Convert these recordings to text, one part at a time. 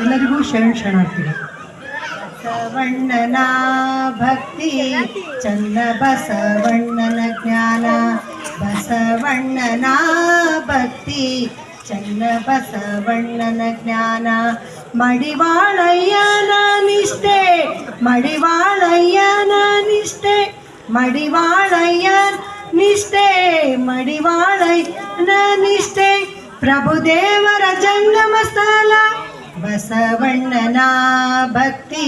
ಎಲ್ಲರಿಗೂ ಶರಣಾರ್ಥಿಗಳು. ಬಸವಣ್ಣನ ಭಕ್ತಿ ಚನ್ನ ಬಸವಣ್ಣನ ಜ್ಞಾನ, ಬಸವಣ್ಣನ ಭಕ್ತಿ ಚನ್ನ ಬಸವಣ್ಣನ ಜ್ಞಾನ. ಮಡಿವಾಳಯ್ಯನ ನಿಷ್ಠೆ, ಮಡಿವಾಳಯ್ಯನ ನಿಷ್ಠೆ, ಮಡಿವಾಳಯ್ಯನ ನಿಷ್ಠೆ, ಮಡಿವಾಳಯ್ಯನ ನಿಷ್ಠೆ. ಪ್ರಭುದೇವರ ಜಂಗಮ ಸ್ಥಳ ಬಸವಣ್ಣನ ಭಕ್ತಿ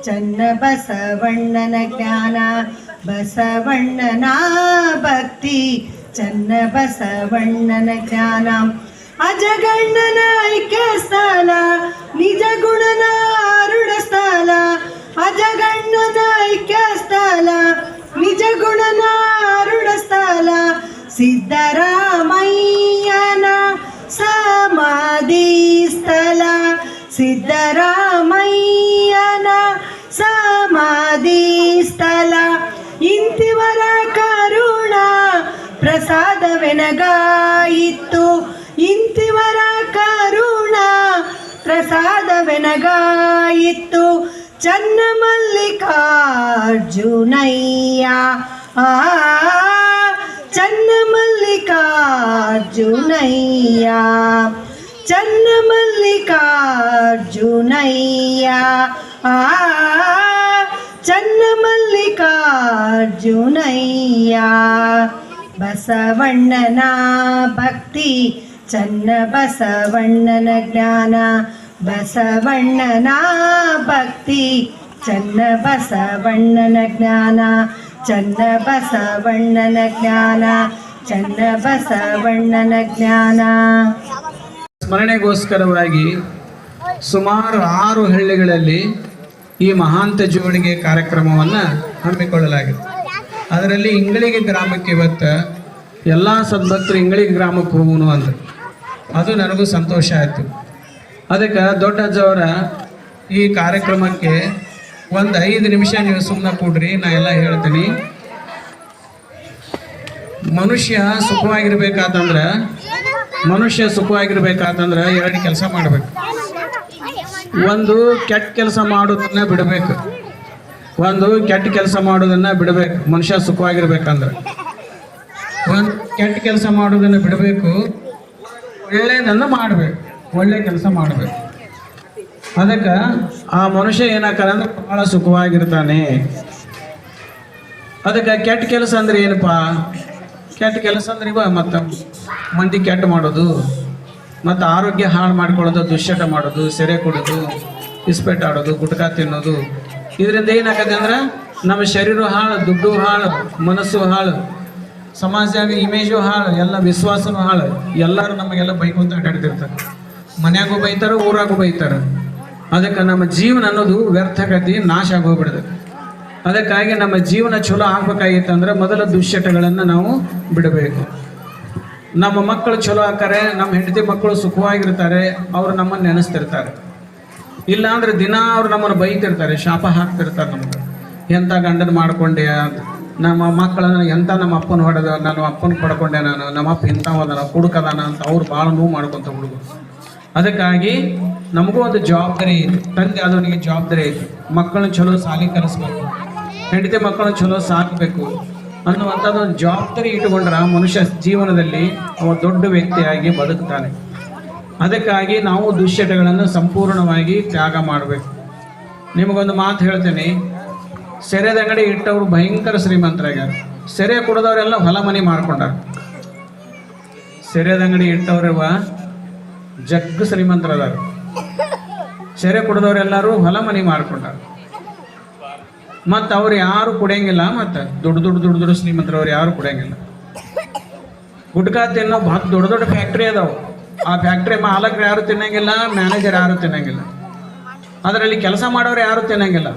ಚನ್ನ ಬಸವಣ್ಣನ ಜ್ಞಾನ, ಬಸವಣ್ಣನ ಭಕ್ತಿ ಚನ್ನ ಬಸವಣ್ಣನ ಜ್ಞಾನ. ಅಜಗಣ್ಣನ ಐಕ್ಯ ಸ್ಥಳ ನಿಜ ಗುಣನ ಅರುಣ ಸ್ಥಳ, ಅಜಗಣ್ಣನ ಐಕ್ಯ ಸ್ಥಳ ನಿಜ ಗುಣನ ಅರುಣ ಸ್ಥಳ. ಸಿದ್ದರಾಮಯ್ಯನ ಸಮಾಧಿ ಸ್ಥಳ, ಸಿದ್ದರಾಮಯ್ಯನ ಸಮಾಧಿ ಸ್ಥಳ. ಇಂತಿವರ ಕರುಣ ಪ್ರಸಾದವೆನಗಾಯಿತು, ಇಂತಿವರ ಕರುಣ ಪ್ರಸಾದವೆನಗಾಯಿತು. ಚನ್ನ ಮಲ್ಲಿಕಾರ್ಜುನಯ್ಯ, ಚನ್ನ ಮಲ್ಲಿಕಾರ್ಜುನಯ್ಯ, ಚನ್ನ ಮಲ್ಲಿಕಾರ್ಜುನಯ್ಯ, ಚನ್ನ ಮಲ್ಲಿಕಾರ್ಜುನಯ್ಯ. ಬಸವಣ್ಣನ ಭಕ್ತಿ ಚನ್ನ ಬಸವಣ್ಣನ ಜ್ಞಾನ, ಬಸವಣ್ಣನ ಭಕ್ತಿ ಚನ್ನ ಬಸವಣ್ಣನ ಜ್ಞಾನ, ಚನ್ನ ಬಸವಣ್ಣನ ಜ್ಞಾನ, ಚನ್ನ ಬಸವಣ್ಣನ ಜ್ಞಾನ. ಸ್ಮರಣೆಗೋಸ್ಕರವಾಗಿ ಸುಮಾರು 6 ಹಳ್ಳಿಗಳಲ್ಲಿ ಈ ಮಹಾಂತ ಜೀವಣಿಗೆ ಕಾರ್ಯಕ್ರಮವನ್ನು ಹಮ್ಮಿಕೊಳ್ಳಲಾಗಿದೆ. ಅದರಲ್ಲಿ ಇಂಗಳಿಗೆ ಗ್ರಾಮಕ್ಕೆ ಇವತ್ತು ಎಲ್ಲ ಸದ್ಭಕ್ತರು ಇಂಗಳಿಗೆ ಗ್ರಾಮಕ್ಕೆ ಹೋಗುನು ಅಂದರು. ಅದು ನನಗೂ ಸಂತೋಷ ಆಯಿತು. ಅದಕ್ಕೆ ದೊಡ್ಡ ಅಜ್ಜವರ ಈ ಕಾರ್ಯಕ್ರಮಕ್ಕೆ ಒಂದು 5 ನಿಮಿಷ ನೀವು ಸುಮ್ಮನೆ ಕೂಡ್ರಿ, ನಾ ಎಲ್ಲ ಹೇಳ್ತೀನಿ. ಮನುಷ್ಯ ಸುಖವಾಗಿರ್ಬೇಕಾತಂದ್ರೆ 2 ಕೆಲಸ ಮಾಡಬೇಕು. ಒಂದು ಕೆಟ್ಟ ಕೆಲಸ ಮಾಡೋದನ್ನ ಬಿಡಬೇಕು, ಒಂದು ಕೆಟ್ಟ ಕೆಲಸ ಮಾಡೋದನ್ನ ಬಿಡಬೇಕು. ಮನುಷ್ಯ ಸುಖವಾಗಿರ್ಬೇಕಂದ್ರೆ ಒಂದು ಕೆಟ್ಟ ಕೆಲಸ ಮಾಡೋದನ್ನು ಬಿಡಬೇಕು, ಒಳ್ಳೆಯದನ್ನು ಮಾಡಬೇಕು, ಒಳ್ಳೆ ಕೆಲಸ ಮಾಡಬೇಕು. ಅದಕ್ಕೆ ಆ ಮನುಷ್ಯ ಏನಾಕಂದ್ರೆ ಬಹಳ ಸುಖವಾಗಿರ್ತಾನೆ. ಅದಕ್ಕೆ ಕೆಟ್ಟ ಕೆಲಸ ಅಂದ್ರೆ ಏನಪ್ಪ? ಕೆಟ್ಟ ಕೆಲಸ ಅಂದ್ರೆ ಮತ್ತು ಮಂದಿ ಕೆಟ್ಟ ಮಾಡೋದು, ಮತ್ತು ಆರೋಗ್ಯ ಹಾಳು ಮಾಡ್ಕೊಳ್ಳೋದು, ದುಶ್ಚಟ ಮಾಡೋದು, ಸೆರೆ ಕೊಡೋದು, ಇಸ್ಪೆಟ್ ಆಡೋದು, ಗುಟ್ಕಾ ತಿನ್ನೋದು. ಇದರಿಂದ ಏನಾಗತ್ತೆ ಅಂದ್ರೆ ನಮ್ಮ ಶರೀರ ಹಾಳು, ದುಡ್ಡು ಹಾಳು, ಮನಸ್ಸು ಹಾಳು, ಸಮಾಜದಾಗ ಇಮೇಜು ಹಾಳು, ಎಲ್ಲ ವಿಶ್ವಾಸನೂ ಹಾಳು. ಎಲ್ಲರೂ ನಮಗೆಲ್ಲ ಬೈಕೊಂತ ಅಡ್ಡಾಡ್ತಿರ್ತಾರೆ. ಮನ್ಯಾಗೂ ಬೈತಾರೆ, ಊರಾಗೂ ಬೈತಾರೆ. ಅದಕ್ಕೆ ನಮ್ಮ ಜೀವನ ಅನ್ನೋದು ವ್ಯರ್ಥಗತಿ, ನಾಶ ಆಗೋಗ್ಬಿಡ್ತದೆ. ಅದಕ್ಕಾಗಿ ನಮ್ಮ ಜೀವನ ಚಲೋ ಆಗ್ಬೇಕಾಗಿತ್ತಂದ್ರೆ ಮೊದಲ ದುಶ್ಚಟಗಳನ್ನು ನಾವು ಬಿಡಬೇಕು. ನಮ್ಮ ಮಕ್ಕಳು ಚಲೋ ಆಕಾರೆ, ನಮ್ಮ ಹೆಂಡತಿ ಮಕ್ಕಳು ಸುಖವಾಗಿರ್ತಾರೆ, ಅವರು ನಮ್ಮನ್ನು ನೆನೆಸ್ತಿರ್ತಾರೆ. ಇಲ್ಲ ಅಂದ್ರೆ ದಿನ ಅವ್ರು ನಮ್ಮನ್ನು ಬೈತಿರ್ತಾರೆ, ಶಾಪ ಹಾಕ್ತಿರ್ತಾರೆ ನಮ್ಗೆ. ಎಂಥ ಗಂಡನ ಮಾಡ್ಕೊಂಡೆ, ನಮ್ಮ ಮಕ್ಕಳನ್ನ ಎಂಥ ನಮ್ಮ ಅಪ್ಪನ ಹೊಡೆದ, ನಾನು ಅಪ್ಪನ ಪಡ್ಕೊಂಡೆ, ನಮ್ಮ ಅಪ್ಪ ಇಂಥವದಾನ, ಕುಡುಕದಾನ ಅಂತ ಅವ್ರು ಭಾಳ ನೋವು ಮಾಡ್ಕೊತ ಹುಡುಗರು. ಅದಕ್ಕಾಗಿ ನಮಗೂ ಒಂದು ಜವಾಬ್ದಾರಿ ಐತಿ, ತಂದೆ ಆದವನಿಗೆ ಜವಾಬ್ದಾರಿ ಐತಿ. ಮಕ್ಕಳನ್ನ ಚಲೋ ಸಾಲಿ ಕಲಿಸ್ಬೇಕು, ಹೆಂಡತಿ ಮಕ್ಕಳನ್ನ ಚಲೋ ಸಾಕಬೇಕು ಅನ್ನುವಂಥದ್ದು ಒಂದು ಜವಾಬ್ದಾರಿ ಇಟ್ಟುಕೊಂಡ್ರೆ ಮನುಷ್ಯ ಜೀವನದಲ್ಲಿ ಅವ ದೊಡ್ಡ ವ್ಯಕ್ತಿಯಾಗಿ ಬದುಕ್ತಾನೆ. ಅದಕ್ಕಾಗಿ ನಾವು ದುಶ್ಚಟಗಳನ್ನು ಸಂಪೂರ್ಣವಾಗಿ ತ್ಯಾಗ ಮಾಡಬೇಕು. ನಿಮಗೊಂದು ಮಾತು ಹೇಳ್ತೇನೆ, ಸೆರೆದ ಅಂಗಡಿ ಇಟ್ಟವರು ಭಯಂಕರ ಶ್ರೀಮಂತರಾಗ್ಯಾರ. ಸೆರೆ ಕುಡಿದವರೆಲ್ಲ ಹೊಲ ಮನೆ ಮಾರ್ಕೊಂಡಾರ. ಸೆರೆದ ಅಂಗಡಿ ಇಟ್ಟವ್ರವ ಜಗ್ಗ ಶ್ರೀಮಂತರದಾರ. ಸೆರೆ ಕುಡಿದವರೆಲ್ಲರೂ ಹೊಲ ಮನೆ ಮಾರ್ಕೊಂಡಾರ. ಮತ್ತು ಅವ್ರು ಯಾರು ಕುಡಿಯಂಗಿಲ್ಲ. ಮತ್ತು ದೊಡ್ಡ ಶ್ರೀಮಂತರವ್ರು ಯಾರು ಕುಡಿಯಂಗಿಲ್ಲ. ಗುಟ್ಕಾ ತಿನ್ನೋ ದೊಡ್ಡ ಫ್ಯಾಕ್ಟ್ರಿ ಅದಾವು. ಆ ಫ್ಯಾಕ್ಟ್ರಿ ಮಾಲಕರು ಯಾರು ತಿನ್ನಂಗಿಲ್ಲ, ಮ್ಯಾನೇಜರ್ ಯಾರು ತಿನ್ನಂಗಿಲ್ಲ, ಅದರಲ್ಲಿ ಕೆಲಸ ಮಾಡೋರು ಯಾರು ತಿನ್ನಂಗಿಲ್ಲ.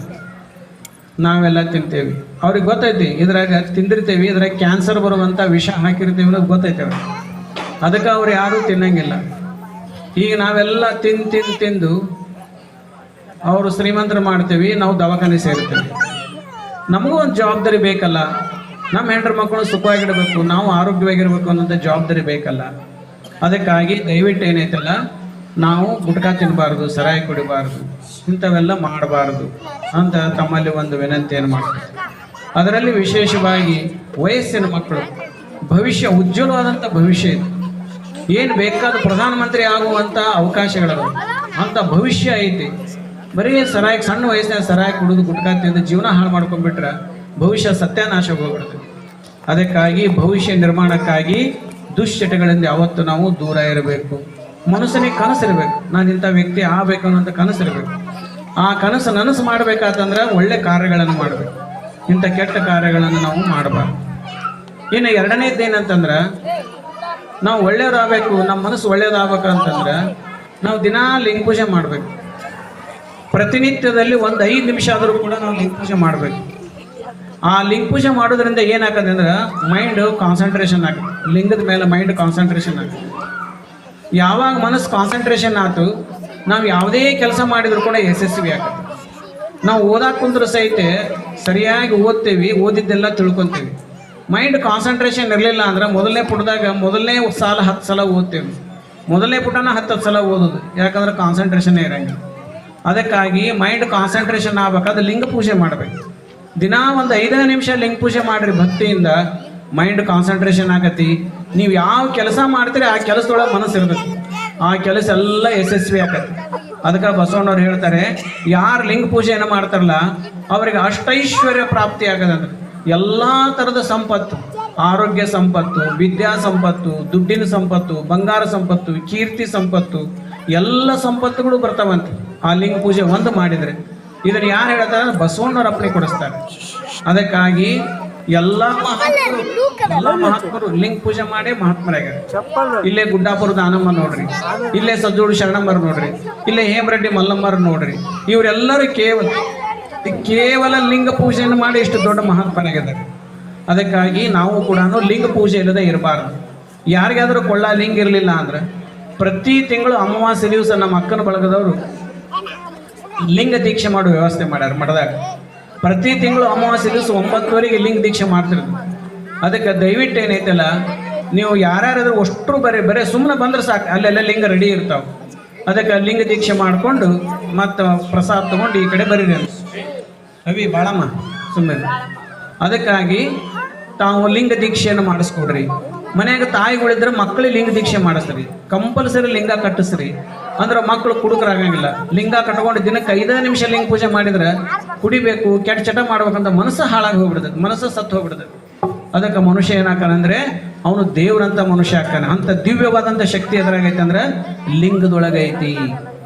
ನಾವೆಲ್ಲ ತಿಂತೇವಿ. ಅವ್ರಿಗೆ ಗೊತ್ತೈತಿ ಇದ್ರಾಗ ತಿಂದಿರ್ತೀವಿ, ಇದ್ರಾಗ ಕ್ಯಾನ್ಸರ್ ಬರುವಂಥ ವಿಷ ಹಾಕಿರ್ತೀವಿ ಅನ್ನೋದು ಗೊತ್ತೈತೆ ಅವ್ರಿಗೆ. ಅದಕ್ಕೆ ಅವ್ರು ಯಾರೂ ತಿನ್ನಂಗಿಲ್ಲ. ಈಗ ನಾವೆಲ್ಲ ತಿಂದು ಅವರು ಶ್ರೀಮಂತರು ಮಾಡ್ತೀವಿ, ನಾವು ದವಾಖಾನೆ ಸೇರ್ತೀವಿ. ನಮಗೂ ಒಂದು ಜವಾಬ್ದಾರಿ ಬೇಕಲ್ಲ. ನಮ್ಮ ಹೆಂಡ್ರ ಮಕ್ಕಳು ಸುಖವಾಗಿಡಬೇಕು, ನಾವು ಆರೋಗ್ಯವಾಗಿರ್ಬೇಕು ಅನ್ನೋಂಥ ಜವಾಬ್ದಾರಿ ಬೇಕಲ್ಲ. ಅದಕ್ಕಾಗಿ ದಯವಿಟ್ಟು ಏನೈತಲ್ಲ ನಾವು ಗುಟ್ಕಾ ತಿನ್ನಬಾರ್ದು, ಸರಾಯಿ ಕುಡಿಬಾರ್ದು, ಇಂಥವೆಲ್ಲ ಮಾಡಬಾರ್ದು ಅಂತ ತಮ್ಮಲ್ಲಿ ಒಂದು ವಿನಂತಿಯನ್ನು ಮಾಡ್ತಾರೆ. ಅದರಲ್ಲಿ ವಿಶೇಷವಾಗಿ ವಯಸ್ಸಿನ ಮಕ್ಕಳು, ಭವಿಷ್ಯ ಉಜ್ವಲವಾದಂಥ ಭವಿಷ್ಯ ಇದೆ. ಏನು ಬೇಕಾದ ಪ್ರಧಾನಮಂತ್ರಿ ಆಗುವಂಥ ಅವಕಾಶಗಳದು, ಅಂಥ ಭವಿಷ್ಯ ಐತಿ. ಬರೀ ಸರಾಯಿ ಸಣ್ಣ ವಯಸ್ಸಿನ ಸರಾಯಿ ಕುಡಿದು ಗುಟ್ಕಾ ತಿಂದು ಜೀವನ ಹಾಳು ಮಾಡ್ಕೊಂಡ್ಬಿಟ್ರೆ ಭವಿಷ್ಯ ಸತ್ಯಾನಾಶ ಹೋಗ್ಬಿಡುತ್ತೆ. ಅದಕ್ಕಾಗಿ ಭವಿಷ್ಯ ನಿರ್ಮಾಣಕ್ಕಾಗಿ ದುಶ್ಚಟಗಳಿಂದ ಯಾವತ್ತು ನಾವು ದೂರ ಇರಬೇಕು. ಮನುಷ್ಯನಿಗೆ ಕನಸಿರ್ಬೇಕು, ನಾನು ಇಂಥ ವ್ಯಕ್ತಿ ಆಗಬೇಕು ಅನ್ನೋಂಥ ಕನಸಿರ್ಬೇಕು. ಆ ಕನಸು ನನಸು ಮಾಡಬೇಕಾತಂದ್ರೆ ಒಳ್ಳೆ ಕಾರ್ಯಗಳನ್ನು ಮಾಡಬೇಕು, ಇಂಥ ಕೆಟ್ಟ ಕಾರ್ಯಗಳನ್ನು ನಾವು ಮಾಡಬಾರ್ದು. ಇನ್ನು ಎರಡನೇದ್ದೇನಂತಂದ್ರೆ, ನಾವು ಒಳ್ಳೆಯದಾಗಬೇಕು, ನಮ್ಮ ಮನಸ್ಸು ಒಳ್ಳೆಯದಾಗಬೇಕು ಅಂತಂದ್ರೆ ನಾವು ದಿನಾ ಲಿಂಗ ಪೂಜೆ ಮಾಡಬೇಕು. ಪ್ರತಿನಿತ್ಯದಲ್ಲಿ ಒಂದು 5 ನಿಮಿಷ ಆದರೂ ಕೂಡ ನಾವು ಲಿಂಗ ಪೂಜೆ ಮಾಡಬೇಕು. ಆ ಲಿಂಗ ಪೂಜೆ ಮಾಡೋದ್ರಿಂದ ಏನಾಗತ್ತೆ ಅಂದ್ರೆ ಮೈಂಡ್ ಕಾನ್ಸಂಟ್ರೇಷನ್ ಆಗುತ್ತೆ, ಲಿಂಗದ ಮೇಲೆ ಮೈಂಡ್ ಕಾನ್ಸಂಟ್ರೇಷನ್ ಆಗುತ್ತೆ. ಯಾವಾಗ ಮನಸ್ಸು ಕಾನ್ಸಂಟ್ರೇಷನ್ ಆಯ್ತು, ನಾವು ಯಾವುದೇ ಕೆಲಸ ಮಾಡಿದ್ರು ಕೂಡ ಯಶಸ್ವಿ ಆಗುತ್ತೆ. ನಾವು ಓದಾಕ್ ಕುಂದ್ರೂ ಸಹಿತ ಸರಿಯಾಗಿ ಓದ್ತೇವೆ, ಓದಿದ್ದೆಲ್ಲ ತಿಳ್ಕೊತೀವಿ. ಮೈಂಡ್ ಕಾನ್ಸಂಟ್ರೇಷನ್ ಇರಲಿಲ್ಲ ಅಂದ್ರೆ ಮೊದಲನೇ ಪುಟದಾಗ ಮೊದಲನೇ ಸಾಲ 10 ಸಲ ಓದ್ತೇವೆ, ಮೊದಲನೇ ಪುಟನ 10 ಸಲ ಓದೋದು, ಯಾಕಂದ್ರೆ ಕಾನ್ಸಂಟ್ರೇಷನ್ನೇ ಇರಂಗಿಲ್ಲ. ಅದಕ್ಕಾಗಿ ಮೈಂಡ್ ಕಾನ್ಸಂಟ್ರೇಷನ್ ಆಗ್ಬೇಕಾದ್ರೆ ಲಿಂಗ ಪೂಜೆ ಮಾಡಬೇಕು. ದಿನಾ ಒಂದು 5 ನಿಮಿಷ ಲಿಂಗ ಪೂಜೆ ಮಾಡಿರಿ ಭಕ್ತಿಯಿಂದ, ಮೈಂಡ್ ಕಾನ್ಸಂಟ್ರೇಷನ್ ಆಗತಿ. ನೀವು ಯಾವ ಕೆಲಸ ಮಾಡ್ತೀರಿ ಆ ಕೆಲಸದೊಳಗೆ ಮನಸ್ಸು ಇರಬೇಕು, ಆ ಕೆಲಸ ಎಲ್ಲ ಯಶಸ್ವಿ ಆಗತ್ತೆ. ಅದಕ್ಕೆ ಬಸವಣ್ಣವ್ರು ಹೇಳ್ತಾರೆ, ಯಾರು ಲಿಂಗ ಪೂಜೆಯನ್ನು ಮಾಡ್ತಾರಲ್ಲ ಅವರಿಗೆ ಅಷ್ಟೈಶ್ವರ್ಯ ಪ್ರಾಪ್ತಿ ಆಗದಂದ್ರೆ ಎಲ್ಲ ಥರದ ಸಂಪತ್ತು, ಆರೋಗ್ಯ ಸಂಪತ್ತು, ವಿದ್ಯಾ ಸಂಪತ್ತು, ದುಡ್ಡಿನ ಸಂಪತ್ತು, ಬಂಗಾರ ಸಂಪತ್ತು, ಕೀರ್ತಿ ಸಂಪತ್ತು, ಎಲ್ಲ ಸಂಪತ್ತುಗಳು ಬರ್ತಾವಂತೆ ಆ ಲಿಂಗ ಪೂಜೆ ಒಂದು ಮಾಡಿದರೆ. ಇದನ್ನು ಯಾರು ಹೇಳ್ತಾರೆ? ಬಸವಣ್ಣವ್ರ ಅಪ್ಪಣೆ ಕೊಡಿಸ್ತಾರೆ. ಅದಕ್ಕಾಗಿ ಎಲ್ಲ ಮಹಾತ್ಮರು ಲಿಂಗ ಪೂಜೆ ಮಾಡಿ ಮಹಾತ್ಮರಾಗ್ಯಾರ. ಇಲ್ಲೇ ಗುಡ್ಡಾಪುರದ ಆನಮ್ಮ ನೋಡ್ರಿ, ಇಲ್ಲೇ ಸಜ್ಜೋಡು ಶರಣಮ್ಮರು ನೋಡ್ರಿ, ಇಲ್ಲೇ ಹೇಮರೆಡ್ಡಿ ಮಲ್ಲಮ್ಮರು ನೋಡ್ರಿ, ಇವರೆಲ್ಲರೂ ಕೇವಲ ಲಿಂಗ ಪೂಜೆಯನ್ನು ಮಾಡಿ ಇಷ್ಟು ದೊಡ್ಡ ಮಹಾತ್ಮರಾಗಿದ್ದಾರೆ. ಅದಕ್ಕಾಗಿ ನಾವು ಕೂಡ ಲಿಂಗ ಪೂಜೆ ಇಲ್ಲದೆ ಇರಬಾರ್ದು. ಯಾರಿಗಾದರೂ ಕೊಳ್ಳ ಲಿಂಗ ಇರಲಿಲ್ಲ ಅಂದ್ರೆ ಪ್ರತಿ ತಿಂಗಳು ಅಮಾವಾಸ್ಯೆ ದಿವಸ ನಮ್ಮ ಅಕ್ಕನ ಬಳಗದವರು ಲಿಂಗ ದೀಕ್ಷೆ ಮಾಡುವ ವ್ಯವಸ್ಥೆ ಮಾಡ್ಯಾರ ಮಠದಾಗ. ಪ್ರತಿ ತಿಂಗಳು ಅಮಾವಾಸ್ಯೆ ದಿವಸ 9:30ಗೆ ಲಿಂಗ ದೀಕ್ಷೆ ಮಾಡ್ತಿರೋದು. ಅದಕ್ಕೆ ದಯವಿಟ್ಟು ಏನೈತಲ್ಲ, ನೀವು ಯಾರ್ಯಾರಾದ್ರೂ ಅಷ್ಟರು ಬರೀ ಸುಮ್ಮನೆ ಬಂದ್ರೆ ಸಾಕು, ಅಲ್ಲೆಲ್ಲ ಲಿಂಗ ರೆಡಿ ಇರ್ತಾವೆ. ಅದಕ್ಕೆ ಲಿಂಗ ದೀಕ್ಷೆ ಮಾಡಿಕೊಂಡು ಮತ್ತು ಪ್ರಸಾದ ತಗೊಂಡು ಈ ಕಡೆ ಬರೀರಿ ಅಂತ ಅವಿ ಬಾಳಮ್ಮ ಸುಮ್ಮನೆ. ಅದಕ್ಕಾಗಿ ತಾವು ಲಿಂಗ ದೀಕ್ಷೆಯನ್ನು ಮಾಡಿಸ್ಕೊಡ್ರಿ. ಮನೆಯಾಗ ತಾಯಿಗಳಿದ್ರೆ ಮಕ್ಕಳಿಗೆ ಲಿಂಗ ದೀಕ್ಷೆ ಮಾಡಿಸ್ರಿ, ಕಂಪಲ್ಸರಿ ಲಿಂಗ ಕಟ್ಟಿಸ್ರಿ. ಅಂದ್ರೆ ಮಕ್ಕಳು ಕುಡುಕರಾಗಂಗಿಲ್ಲ. ಲಿಂಗ ಕಟ್ಕೊಂಡು ದಿನಕ್ಕೆ 5 ನಿಮಿಷ ಲಿಂಗ ಪೂಜೆ ಮಾಡಿದ್ರೆ ಕುಡಿಬೇಕು, ಕೆಟ್ಟ ಚಟ ಮಾಡ್ಬೇಕಂತ ಮನಸ್ಸು ಹಾಳಾಗಿ ಹೋಗ್ಬಿಡ್ತದೆ, ಮನಸ್ಸು ಸತ್ತು ಹೋಗ್ಬಿಡ್ತದೆ. ಅದಕ್ಕೆ ಮನುಷ್ಯ ಏನಾಕಂದ್ರೆ ಅವನು ದೇವ್ರಂತ ಮನುಷ್ಯ ಆಗ್ತಾನೆ. ಅಂಥ ದಿವ್ಯವಾದಂಥ ಶಕ್ತಿ ಎದುರಾಗೈತೆ ಅಂದ್ರೆ ಲಿಂಗದೊಳಗೈತಿ.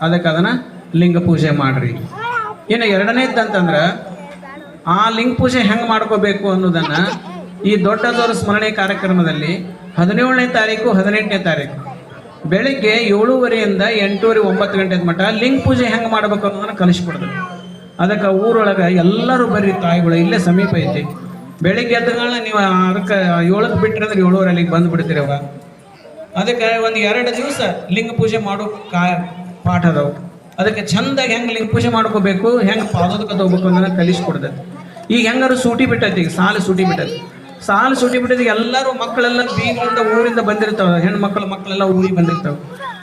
ಅದಕ್ಕೆ ಅದನ್ನು ಲಿಂಗ ಪೂಜೆ ಮಾಡ್ರಿ. ಇನ್ನು ಎರಡನೇದಂತಂದ್ರೆ ಆ ಲಿಂಗ ಪೂಜೆ ಹೆಂಗೆ ಮಾಡ್ಕೋಬೇಕು ಅನ್ನೋದನ್ನು ಈ ದೊಡ್ಡದವರ ಸ್ಮರಣೆ ಕಾರ್ಯಕ್ರಮದಲ್ಲಿ 17ನೇ ತಾರೀಕು 18ನೇ ತಾರೀಕು ಬೆಳಿಗ್ಗೆ 7:30ಯಿಂದ 8:30 9 ಗಂಟೆ ಮಟ್ಟ ಲಿಂಗ ಪೂಜೆ ಹೆಂಗೆ ಮಾಡ್ಬೇಕು ಅನ್ನೋದನ್ನು ಕಲಿಸ್ಕೊಡ್ತಾರೆ. ಅದಕ್ಕೆ ಊರೊಳಗೆ ಎಲ್ಲರೂ ಬರ್ರಿ, ತಾಯಿಗಳು ಇಲ್ಲೇ ಸಮೀಪ ಐತಿ. ಬೆಳಿಗ್ಗೆ ಎದ್ದುಗಳ ನೀವು ಅದಕ್ಕೆ 7ಕ್ಕೆ ಬಿಟ್ಟರೆ ಅಂದ್ರೆ 7:30 ಅಲ್ಲಿಗೆ ಬಂದುಬಿಡ್ತೀರವ. ಅದಕ್ಕೆ ಒಂದು 2 ದಿವಸ ಲಿಂಗ ಪೂಜೆ ಮಾಡೋ ಪಾಠ ಅದಾವು. ಅದಕ್ಕೆ ಚಂದಾಗಿ ಹೆಂಗೆ ಲಿಂಗ ಪೂಜೆ ಮಾಡ್ಕೋಬೇಕು, ಹೆಂಗೆ ಪಾದೋದಕ್ಕೆ ಹೋಗ್ಬೇಕು ಅನ್ನೋದನ್ನ ಕಲಿಸ್ಕೊಡ್ತೈತಿ. ಈಗ ಹೆಂಗಾರು ಸೂಟಿ ಬಿಟ್ಟೈತಿ, ಈಗ ಸಾಲು ಸೂಟಿ ಬಿಟ್ಟೈತಿ. ಎಲ್ಲರೂ ಮಕ್ಕಳೆಲ್ಲ ಬೀಗರಿಂದ ಊರಿಂದ ಬಂದಿರ್ತಾವೆ, ಹೆಣ್ಣು ಮಕ್ಕಳೆಲ್ಲ ಊರಿಗೆ ಬಂದಿರ್ತಾವೆ.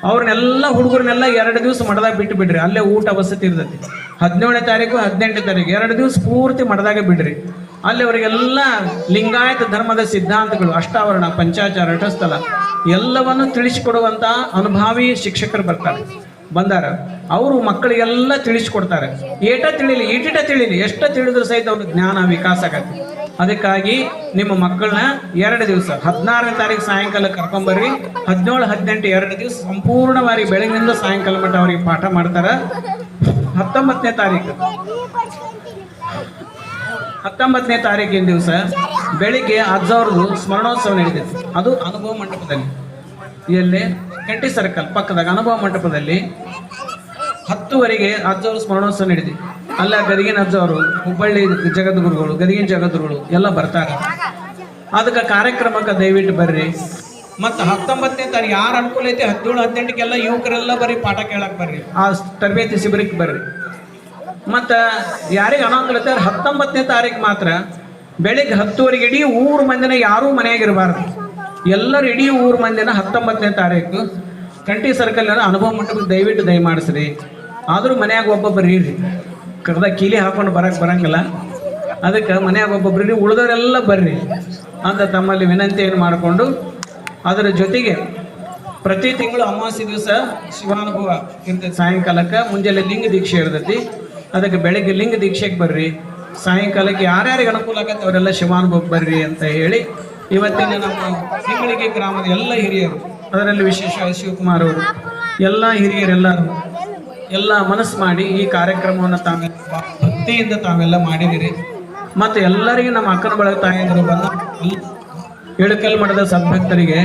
ಅವ್ರನ್ನೆಲ್ಲ ಹುಡುಗರನ್ನೆಲ್ಲ 2 ದಿವಸ ಮಠದಾಗ ಬಿಟ್ಟು ಬಿಡ್ರಿ, ಅಲ್ಲೇ ಊಟ ವಸತಿ ಇರ್ತೈತಿ. 17ನೇ ತಾರೀಕು 18ನೇ ತಾರೀಕು 2 ದಿವಸ ಪೂರ್ತಿ ಮಠದಾಗ ಬಿಡ್ರಿ. ಅಲ್ಲಿ ಅವರಿಗೆಲ್ಲ ಲಿಂಗಾಯತ ಧರ್ಮದ ಸಿದ್ಧಾಂತಗಳು, ಅಷ್ಟಾವರಣ, ಪಂಚಾಚಾರ, ಅಟಸ್ಥಲ ಎಲ್ಲವನ್ನು ತಿಳಿಸಿಕೊಡುವಂಥ ಅನುಭಾವಿ ಶಿಕ್ಷಕರು ಬಂದಾರ. ಅವರು ಮಕ್ಕಳಿಗೆಲ್ಲ ತಿಳಿಸ್ಕೊಡ್ತಾರೆ. ಈಟಿಟ ತಿಳಿಲಿ, ಎಷ್ಟು ತಿಳಿದ್ರು ಸಹಿತ ಅವ್ರ ಜ್ಞಾನ ವಿಕಾಸ ಆಗತ್ತೆ. ಅದಕ್ಕಾಗಿ ನಿಮ್ಮ ಮಕ್ಕಳನ್ನ 2 ದಿವಸ 16ನೇ ತಾರೀಕು ಸಾಯಂಕಾಲ ಕರ್ಕೊಂಬರ್ರಿ. 17, 18, 2 ದಿವಸ ಸಂಪೂರ್ಣವಾಗಿ ಬೆಳಗಿನಿಂದ ಸಾಯಂಕಾಲ ಮಟ್ಟ ಅವರಿಗೆ ಪಾಠ ಮಾಡ್ತಾರ. 19ನೇ ತಾರೀಕಿನ ದಿವಸ ಬೆಳಿಗ್ಗೆ ಅಜ್ಜವ್ರದ್ದು ಸ್ಮರಣೋತ್ಸವ ನಡೀತೈತಿ. ಅದು ಅನುಭವ ಮಂಟಪದಲ್ಲಿ, ಎಲ್ಲಿ ಕೆಂಟಿ ಸರ್ಕಲ್ ಪಕ್ಕದಾಗ ಅನುಭವ ಮಂಟಪದಲ್ಲಿ 10:00ಗೆ ಅಜ್ಜವ್ರ ಸ್ಮರಣೋತ್ಸವ ನಡೀತಿ. ಅಲ್ಲ ಗದಗಿನ ಅಜ್ಜವರು, ಹುಬ್ಬಳ್ಳಿ ಜಗದ್ಗುರುಗಳು, ಗದಗಿನ ಜಗದ್ಗುರುಗಳು ಎಲ್ಲ ಬರ್ತಾರೆ. ಅದಕ್ಕೆ ಕಾರ್ಯಕ್ರಮಕ್ಕೆ ದಯವಿಟ್ಟು ಬರ್ರಿ. ಮತ್ತು 19ನೇ ತಾರೀಕು ಯಾರು ಅನುಕೂಲ ಐತಿ 17, 18ಕ್ಕೆಲ್ಲ ಯುವಕರೆಲ್ಲ ಬರ್ರಿ, ಪಾಠ ಕೇಳಕ್ಕೆ ಬರ್ರಿ, ಆ ತರಬೇತಿ ಶಿಬಿರಕ್ಕೆ ಬರ್ರಿ. ಮತ್ತು ಯಾರಿಗೆ ಅನುಕೂಲ ಐತೆ 19ನೇ ತಾರೀಕು ಮಾತ್ರ ಬೆಳಿಗ್ಗೆ 10:00ಗೆ ಇಡೀ ಊರು ಮಂದಿನ ಯಾರೂ ಮನೆಯಾಗಿರಬಾರ್ದು. ಎಲ್ಲರೂ ಇಡೀ ಊರು ಮಂದಿನ 19ನೇ ತಾರೀಕು ಕಂಠಿ ಸರ್ಕಲ್ ಅನುಭವ ಮಂಟಪಕ್ಕೆ ದಯವಿಟ್ಟು ದಯಮಾಡಿಸ್ರಿ. ಆದರೂ ಮನ್ಯಾಗ ಒಬ್ಬೊಬ್ಬರು ಇರ್ರಿ, ಕಡ್ದ ಕೀಲಿ ಹಾಕೊಂಡು ಬರಂಗಿಲ್ಲ, ಅದಕ್ಕೆ ಮನ್ಯಾಗ ಒಬ್ಬೊಬ್ರು ಇರ್ರಿ, ಉಳಿದವರೆಲ್ಲ ಬರ್ರಿ ಅಂತ ತಮ್ಮಲ್ಲಿ ವಿನಂತಿಯನ್ನು ಮಾಡಿಕೊಂಡು, ಅದರ ಜೊತೆಗೆ ಪ್ರತಿ ತಿಂಗಳು ಅಮಾವಾಸ್ಯೆ ದಿವಸ ಶಿವಾನುಭವ ಇರ್ತೈತಿ. ಸಾಯಂಕಾಲಕ್ಕೆ ಮುಂಜಾನೆ ಲಿಂಗ ದೀಕ್ಷೆ ಇರ್ತೈತಿ, ಅದಕ್ಕೆ ಬೆಳಗ್ಗೆ ಲಿಂಗ ದೀಕ್ಷೆಗೆ ಬರ್ರಿ. ಸಾಯಂಕಾಲಕ್ಕೆ ಯಾರ್ಯಾರಿಗೆ ಅನುಕೂಲ ಆಗತ್ತೆ ಅವರೆಲ್ಲ ಶಿವಾನುಭವಕ್ಕೆ ಬರ್ರಿ ಅಂತ ಹೇಳಿ ಇವತ್ತಿನ ನಮ್ಮ ಸಿಂಗಳಿಗೆ ಗ್ರಾಮದ ಎಲ್ಲ ಹಿರಿಯರು, ಅದರಲ್ಲಿ ವಿಶೇಷ ಶಿವಕುಮಾರ್ ಅವರು, ಎಲ್ಲ ಹಿರಿಯರೆಲ್ಲರೂ ಎಲ್ಲ ಮನಸ್ಸು ಮಾಡಿ ಈ ಕಾರ್ಯಕ್ರಮವನ್ನು ತಾವೆಲ್ಲ ಭಕ್ತಿಯಿಂದ ತಾವೆಲ್ಲ ಮಾಡಿದಿರಿ. ಮತ್ತು ಎಲ್ಲರಿಗೂ ನಮ್ಮ ಅಕ್ಕನ ಬಳಗ ತಾಯಂದರು ಬಂದ ಇಳಕಲ್ ಮಠದ ಸದ್ಭಕ್ತರಿಗೆ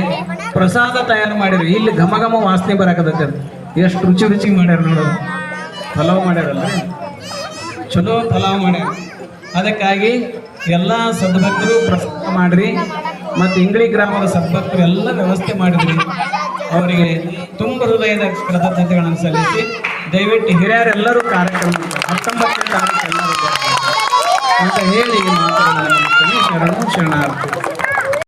ಪ್ರಸಾದ ತಯಾರು ಮಾಡಿರಿ. ಇಲ್ಲಿ ಘಮ ಘಮ ವಾಸನೆ ಬರಾಕತ್ತೈತೆ, ಎಷ್ಟು ರುಚಿ ರುಚಿ ಮಾಡ್ಯಾರ ನೋಡೋದು. ಪಲಾವ್ ಮಾಡ್ಯಾರಲ್ಲ, ಚಲೋ ಪಲಾವ್ ಮಾಡ್ಯಾರ. ಅದಕ್ಕಾಗಿ ಎಲ್ಲ ಸದ್ಭಕ್ತರು ಪ್ರಸಾದ ಮಾಡಿರಿ. ಮತ್ತು ಇಂಗಳಿ ಗ್ರಾಮದ ಸದ್ಭಕ್ತರು ಎಲ್ಲ ವ್ಯವಸ್ಥೆ ಮಾಡಿದ್ರಿ. ಅವರಿಗೆ ತುಂಬ ಹೃದಯದ ಕೃತಜ್ಞತೆಗಳನ್ನು ಸಲ್ಲಿಸಿ ದಯವಿಟ್ಟು ಹಿರಿಯರೆಲ್ಲರೂ ಕಾರ್ಯಕ್ರಮ 19 ತಾರೀಕು ಎಲ್ಲರೂ ಅಂತ ಹೇಳಿ ಮಾತನಾಡುತ್ತೇನೆ. ಶರಣಾರ್ಥಿ.